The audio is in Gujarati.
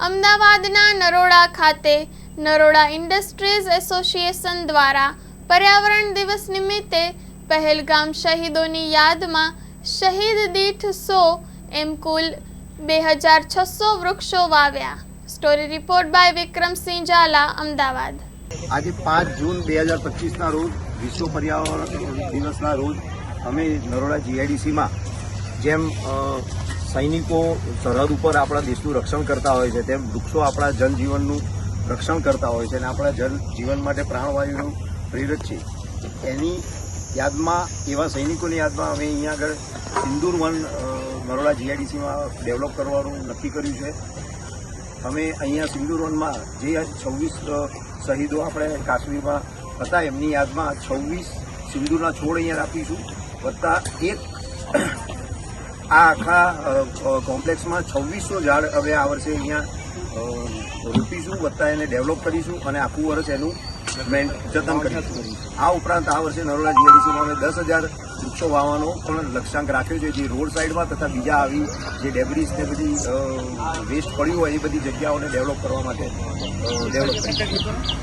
અમદાવાદના નરોડા ખાતે નરોડા ઇન્ડસ્ટ્રીઝ એસોસિએશન દ્વારા પર્યાવરણ દિવસ નિમિત્તે પહેલગામ શહીદોની યાદમાં શહીદ દીઠ 100 એમ કુલ 2600 વૃક્ષો વાવ્યા। Story report by Vikramsinh Zala, Ahmedabad. આજે 5 જૂન 2025 રોજ વિશ્વ પર્યાવરણ દિવસના રોજ અમે નરોડા જીઆઈડીસીમાં જેમ સૈનિકો સરહદ ઉપર આપણા દેશનું રક્ષણ કરતા હોય છે તેમ વૃક્ષો આપણા જનજીવનનું રક્ષણ કરતા હોય છે અને આપણા જનજીવન માટે પ્રાણવાયુનું પ્રેરક છે। એની યાદમાં એવા સૈનિકોની યાદમાં અમે અહીંયા આગળ સિંદૂર વન નરોડા જીઆઈડીસીમાં ડેવલપ કરવાનું નક્કી કર્યું છે। અમે અહીંયા સિંદૂર વનમાં જે 26 શહીદો આપણે કાશ્મીરમાં હતા એમની યાદમાં 26 સિંદૂરના છોડ અહીંયા રાખીશું, વત્તા એક આ આખા કોમ્પ્લેક્સમાં 2600 ઝાડ હવે આ વર્ષે અહીંયા રોપીશું, વત્તા એને ડેવલપ કરીશું અને આખું વર્ષ એનું જતન કરીશું। આ ઉપરાંત આ વર્ષે નરોડા જીઆઈડીસીમાં અમે 10,000 વૃક્ષો વાવવાનો પણ લક્ષ્યાંક રાખ્યો છે, જે રોડ સાઈડમાં તથા બીજા આવી જે ડેબ્રીસ ને બધી વેસ્ટ પડ્યું હોય એ બધી જગ્યાઓને ડેવલપ કરવા માટે ડેવલપ કરીશું।